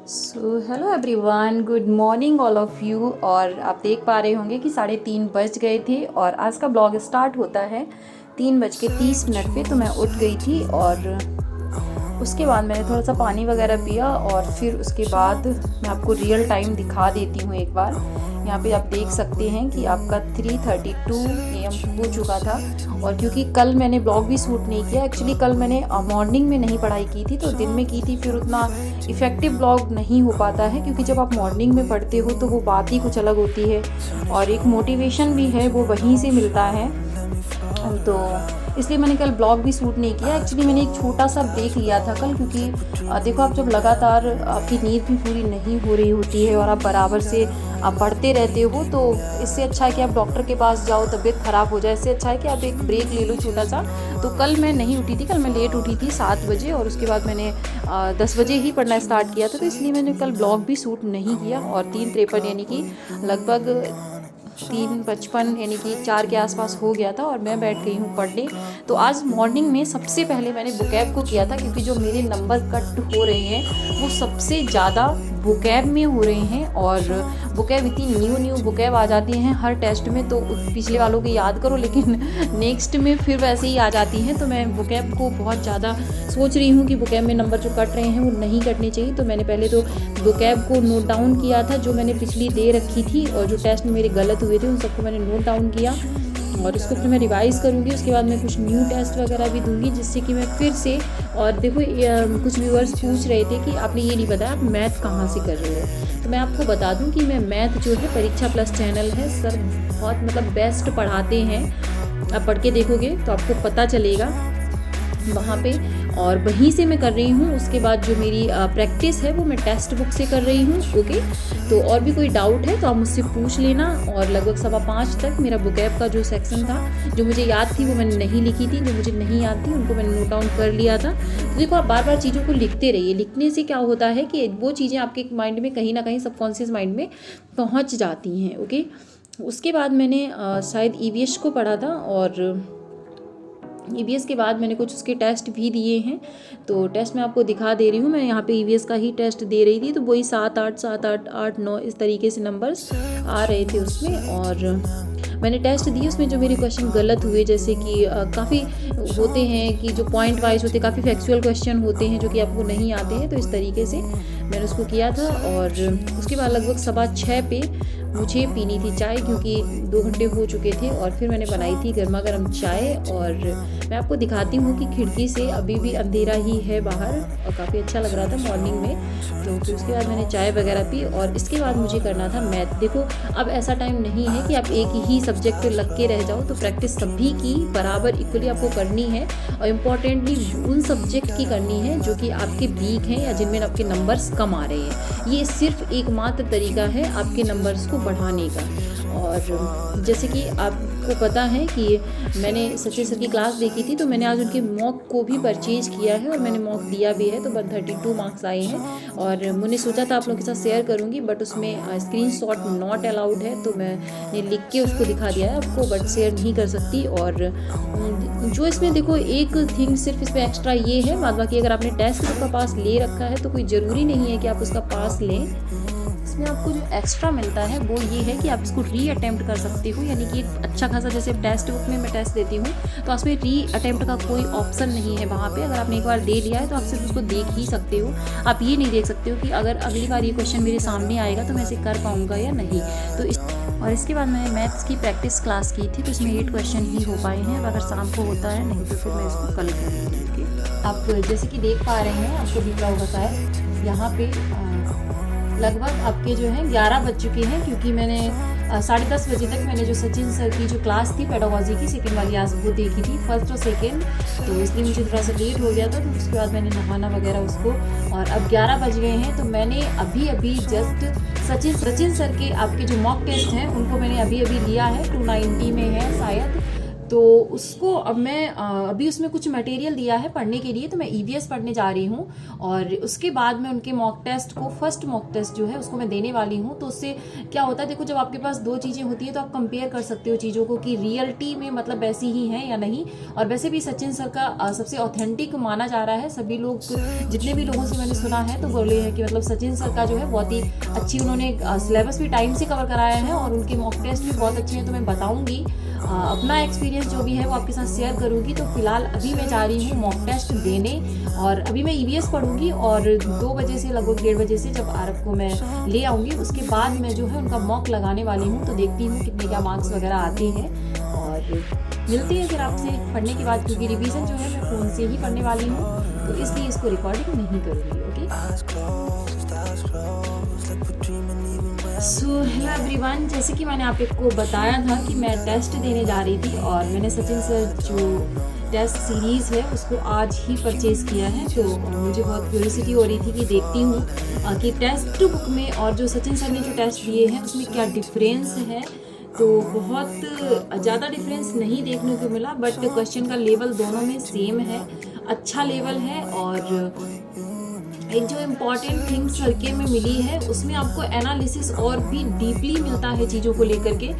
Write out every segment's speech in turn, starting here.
Hello everyone, good morning all of you. और आप देख पा रहे होंगे कि 3:30 बज गए थे और आज का ब्लॉग स्टार्ट होता है 3:30 पे। तो मैं उठ गई थी और उसके बाद मैंने थोड़ा सा पानी वगैरह पिया और फिर उसके बाद मैं आपको रियल टाइम दिखा देती हूँ एक बार। यहाँ पे आप देख सकते हैं कि आपका 3:32 AM हो चुका था। और क्योंकि कल मैंने ब्लॉग भी शूट नहीं किया, एक्चुअली कल मैंने मॉर्निंग में नहीं पढ़ाई की थी, तो दिन में की थी, फिर उतना इफ़ेक्टिव ब्लॉग नहीं हो पाता है क्योंकि जब आप मॉर्निंग में पढ़ते हो तो वो बात ही कुछ अलग होती है और एक मोटिवेशन भी है वो वहीं से मिलता है। तो इसलिए मैंने कल ब्लॉग भी शूट नहीं किया। एक्चुअली मैंने एक छोटा सा ब्रेक लिया था कल, क्योंकि देखो आप जब लगातार आपकी नींद भी पूरी नहीं हो रही होती है और आप बराबर से आप पढ़ते रहते हो, तो इससे अच्छा है कि आप डॉक्टर के पास जाओ, तबीयत ख़राब हो जाए, इससे अच्छा है कि आप एक ब्रेक ले लो छोटा सा। तो कल मैं नहीं उठी थी, कल मैं लेट उठी थी 7 बजे और उसके बाद मैंने 10 बजे ही पढ़ना स्टार्ट किया था। तो इसलिए मैंने कल ब्लॉग भी शूट नहीं किया और 3:53 यानी कि लगभग 3:55 यानी कि 4 के आसपास हो गया था और मैं बैठ गई हूँ पढ़ने। तो आज मॉर्निंग में सबसे पहले मैंने वोकैब को किया था, क्योंकि जो मेरे नंबर कट हो रहे हैं वो सबसे ज़्यादा वोकैब में हो रहे हैं। और वोकैब इतनी न्यू वोकैब आ जाती हैं हर टेस्ट में, तो पिछले वालों की याद करो लेकिन नेक्स्ट में फिर वैसे ही आ जाती हैं। तो मैं वोकैब को बहुत ज़्यादा सोच रही हूँ कि वोकैब में नंबर जो कट रहे हैं वो नहीं कटने चाहिए। तो मैंने पहले तो वोकैब को नोट डाउन किया था जो मैंने पिछली दे रखी थी, और जो टेस्ट में मेरे गलत हुए थे उन सबको मैंने नोट डाउन किया और इसको फिर मैं रिवाइज़ करूँगी। उसके बाद मैं कुछ न्यू टेस्ट वगैरह भी दूंगी जिससे कि मैं फिर से। और देखो कुछ व्यूअर्स पूछ रहे थे कि आपने ये नहीं बताया आप मैथ कहाँ से कर रहे हो। तो मैं आपको बता दूं कि मैं मैथ जो है परीक्षा प्लस चैनल है, सर बहुत मतलब बेस्ट पढ़ाते हैं। आप पढ़ के देखोगे तो आपको पता चलेगा वहाँ पे, और वहीं से मैं कर रही हूँ। उसके बाद जो मेरी प्रैक्टिस है वो मैं टेक्स्ट बुक से कर रही हूँ। ओके, तो और भी कोई डाउट है तो आप मुझसे पूछ लेना। और लगभग 5:15 तक मेरा वोकैब का जो सेक्शन था, जो मुझे याद थी वो मैंने नहीं लिखी थी, जो मुझे नहीं याद थी उनको मैंने नोट डाउन कर लिया था। तो देखो आप बार बार चीज़ों को लिखते रहिए। लिखने से क्या होता है कि वो चीज़ें आपके माइंड में कहीं ना कहीं सबकॉन्शियस माइंड में पहुँच जाती हैं। ओके, उसके बाद मैंने शायद EVS को पढ़ा था और EVS के बाद मैंने कुछ उसके टेस्ट भी दिए हैं। तो टेस्ट मैं आपको दिखा दे रही हूँ। मैं यहाँ पे EVS का ही टेस्ट दे रही थी, तो वही 7, 8, 7, 8, 8, 9 इस तरीके से नंबर्स आ रहे थे उसमें। और मैंने टेस्ट दिए, उसमें जो मेरे क्वेश्चन गलत हुए, जैसे कि काफ़ी होते हैं कि जो पॉइंट वाइज होते हैं, काफ़ी फैक्चुअल क्वेश्चन होते हैं जो कि आपको नहीं आते हैं, तो इस तरीके से मैंने उसको किया था। और उसके बाद लगभग 6:15 पे मुझे पीनी थी चाय, क्योंकि 2 घंटे हो चुके थे। और फिर मैंने बनाई थी गर्मा गर्म चाय और मैं आपको दिखाती हूँ कि खिड़की से अभी भी अंधेरा ही है बाहर और काफ़ी अच्छा लग रहा था मॉर्निंग में। तो फिर उसके बाद मैंने चाय वगैरह पी और इसके बाद मुझे करना था मैथ। देखो अब ऐसा टाइम नहीं है कि आप एक ही सब्जेक्ट पे लग के रह जाओ, तो प्रैक्टिस सभी की बराबर इक्वली आपको करनी है और इम्पॉर्टेंटली उन सब्जेक्ट की करनी है जो कि आपके वीक हैं या जिनमें आपके नंबर्स कम आ रहे हैं। ये सिर्फ एकमात्र तरीका है आपके नंबर्स को बढ़ाने का। और जैसे कि आपको पता है कि मैंने सचिन सर की क्लास देखी थी, तो मैंने आज उनके मॉक को भी परचेज किया है और मैंने मॉक दिया भी है। तो 132 मार्क्स आए हैं और मैंने सोचा था आप लोगों के साथ शेयर करूंगी, बट उसमें स्क्रीनशॉट नॉट अलाउड है, तो मैंने लिख के उसको दिखा दिया है आपको, बट शेयर नहीं कर सकती। और जो इसमें देखो एक थिंग सिर्फ इसमें एक्स्ट्रा ये है, बाद बाकी अगर आपने टेस्ट आपका पास ले रखा है तो कोई ज़रूरी नहीं है कि आप उसका पास लें। इसमें आपको जो एक्स्ट्रा मिलता है वो ये है कि आप इसको री अटेम्प्ट कर सकते हो, यानी कि एक अच्छा खासा, जैसे टेक्स्ट बुक में मैं टेस्ट देती हूँ तो उसमें री अटेम्प्ट का कोई ऑप्शन नहीं है वहाँ पे। अगर आपने एक बार दे लिया है तो आप सिर्फ उसको देख ही सकते हो, आप ये नहीं देख सकते हो कि अगर अगली बार ये क्वेश्चन मेरे सामने आएगा तो मैं इसे कर पाऊँगा या नहीं। और इसके बाद मैंने मैथ्स की प्रैक्टिस क्लास की थी, तो इसमें 8 क्वेश्चन ही हो पाए हैं। अब अगर शाम को होता है, नहीं तो फिर मैं इसको कल करूँगी। आप जैसे कि देख पा रहे हैं, आपको दिख रहा होगा शायद, यहाँ पे लगभग आपके जो हैं 11 बज चुके हैं, क्योंकि मैंने 10:30 बजे तक मैंने जो सचिन सर की जो क्लास थी पेडागोजी की सेकंड वाली, आज वो देखी थी, फर्स्ट और सेकंड, तो इसलिए मुझे थोड़ा सा लेट हो गया था। तो उसके बाद मैंने नहाना वगैरह उसको, और अब 11 बज गए हैं। तो मैंने अभी जस्ट सचिन सर के आपके जो मॉक टेस्ट हैं उनको मैंने अभी लिया है, 290 में है शायद, तो उसको अब मैं अभी उसमें कुछ मटेरियल दिया है पढ़ने के लिए, तो मैं ईवीएस पढ़ने जा रही हूँ और उसके बाद मैं उनके मॉक टेस्ट को, फर्स्ट मॉक टेस्ट जो है उसको मैं देने वाली हूँ। तो उससे क्या होता है, देखो जब आपके पास दो चीज़ें होती है तो आप कंपेयर कर सकते हो चीज़ों को कि रियलिटी में मतलब वैसी ही है या नहीं। और वैसे भी सचिन सर का सबसे ऑथेंटिक माना जा रहा है, सभी लोग जितने भी लोगों से मैंने सुना है तो बोले हैं कि मतलब सचिन सर का जो है बहुत ही अच्छी, उन्होंने सिलेबस भी टाइम से कवर कराया है और उनके मॉक टेस्ट भी बहुत अच्छे हैं। तो मैं बताऊँगी अपना एक्सपीरियंस जो भी है वो आपके साथ शेयर करूंगी। तो फिलहाल अभी मैं जा रही हूँ मॉक टेस्ट देने और अभी मैं ईवीएस पढ़ूंगी और 2 बजे से लगभग 1:30 बजे से जब आरव को मैं ले आऊँगी उसके बाद मैं जो है उनका मॉक लगाने वाली हूँ। तो देखती हूँ कितने क्या मार्क्स वगैरह आते हैं और मिलती है फिर आपसे पढ़ने के बाद, क्योंकि रिवीजन जो है मैं फ़ोन से ही पढ़ने वाली हूँ तो इसलिए इसको रिकॉर्डिंग नहीं करूँगी। ओके, सो हेलो एवरीवन, जैसे कि मैंने आप को बताया था कि मैं टेस्ट देने जा रही थी और मैंने सचिन सर जो टेस्ट सीरीज़ है उसको आज ही परचेज़ किया है। तो मुझे बहुत क्यूरियोसिटी हो रही थी कि देखती हूँ कि टेस्ट बुक में और जो सचिन सर ने जो टेस्ट दिए हैं उसमें क्या डिफरेंस है। तो बहुत ज़्यादा डिफरेंस नहीं देखने को मिला, बट क्वेश्चन का लेवल दोनों में सेम है, अच्छा लेवल है। और एक जो इम्पॉर्टेंट थिंग सर के में मिली है उसमें आपको एनालिसिस और भी डीपली मिलता है चीज़ों को लेकर के,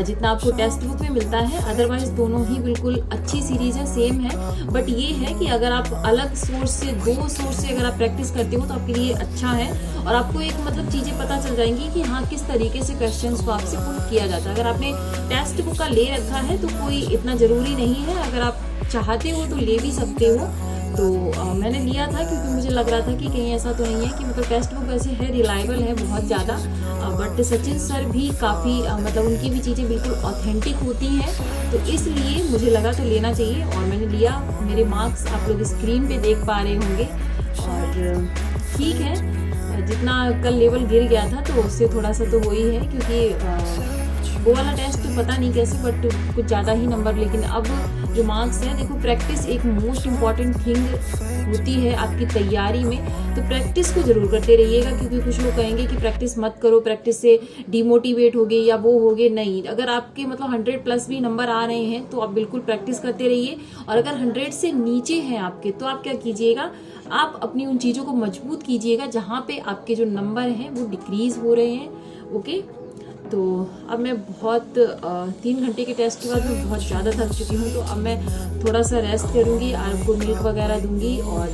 जितना आपको टेक्स्ट बुक में मिलता है। अदरवाइज दोनों ही बिल्कुल अच्छी सीरीज़ है, सेम है। बट ये है कि अगर आप अलग सोर्स से, 2 सोर्स से अगर आप प्रैक्टिस करते हो तो आपके लिए अच्छा है और आपको एक मतलब चीज़ें पता चल जाएंगी कि हाँ किस तरीके से क्वेश्चंस को आपसे पुट किया जाता है। अगर आपने टेक्स्ट बुक का ले रखा है तो कोई इतना ज़रूरी नहीं है, अगर आप चाहते हो तो ले भी सकते हो। तो मैंने लिया था क्योंकि मुझे लग रहा था कि कहीं ऐसा तो नहीं है कि मतलब टेक्स्ट बुक वैसे है, रिलायबल है बहुत ज़्यादा, बट सचिन सर भी काफ़ी मतलब उनकी भी चीज़ें बिल्कुल ऑथेंटिक होती हैं। तो इसलिए मुझे लगा तो लेना चाहिए और मैंने लिया। मेरे मार्क्स आप लोग स्क्रीन पे देख पा रहे होंगे और ठीक है, जितना कल लेवल गिर गया था तो उससे थोड़ा सा तो हो ही है, क्योंकि वो वाला टेस्ट तो पता नहीं कैसे बट कुछ ज़्यादा ही नंबर। लेकिन अब जो मार्क्स हैं, देखो प्रैक्टिस एक मोस्ट इम्पॉर्टेंट थिंग होती है आपकी तैयारी में, तो प्रैक्टिस को ज़रूर करते रहिएगा। क्योंकि कुछ लोग कहेंगे कि प्रैक्टिस मत करो, प्रैक्टिस से डिमोटिवेट हो गए या वो हो गए। नहीं, अगर आपके मतलब 100+ भी नंबर आ रहे हैं तो आप बिल्कुल प्रैक्टिस करते रहिए। और अगर 100 से नीचे हैं आपके तो आप क्या कीजिएगा, आप अपनी उन चीज़ों को मजबूत कीजिएगा जहाँ पे आपके जो नंबर हैं वो डिक्रीज़ हो रहे हैं। ओके, तो अब मैं बहुत 3 घंटे के टेस्ट के बाद मैं बहुत ज़्यादा थक चुकी हूँ। तो अब मैं थोड़ा सा रेस्ट करूँगी, आरव को मिल्क वगैरह दूँगी और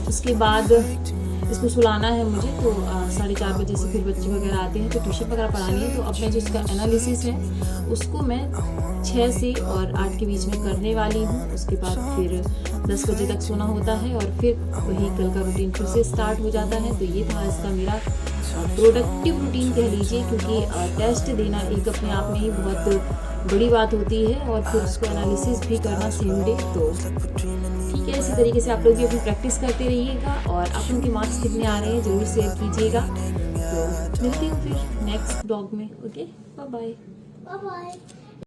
उसके बाद इसको सुलाना है मुझे। तो 4:30 बजे से फिर बच्चे वगैरह आते हैं तो ट्यूशन वगैरह पढ़ानी है। तो अब मैं जो इसका एनालिसिस है उसको मैं 6 से और 8 के बीच में करने वाली हूँ। उसके बाद फिर 10 बजे तक सोना होता है और फिर वही कल का रूटीन फिर से स्टार्ट हो जाता है। तो ये था इसका मेरा प्रोडक्टिव रूटीन कह लीजिए, क्योंकि टेस्ट देना एक अपने आप में ही बहुत बड़ी बात होती है और फिर उसको एनालिसिस भी करना सेम डे। तो ठीक है, इसी तरीके से आप लोग भी अपनी प्रैक्टिस करते रहिएगा और आप उनके मार्क्स कितने आ रहे हैं ज़रूर शेयर कीजिएगा। तो मिलती हूँ फिर नेक्स्ट ब्लॉग में। Okay, bye bye.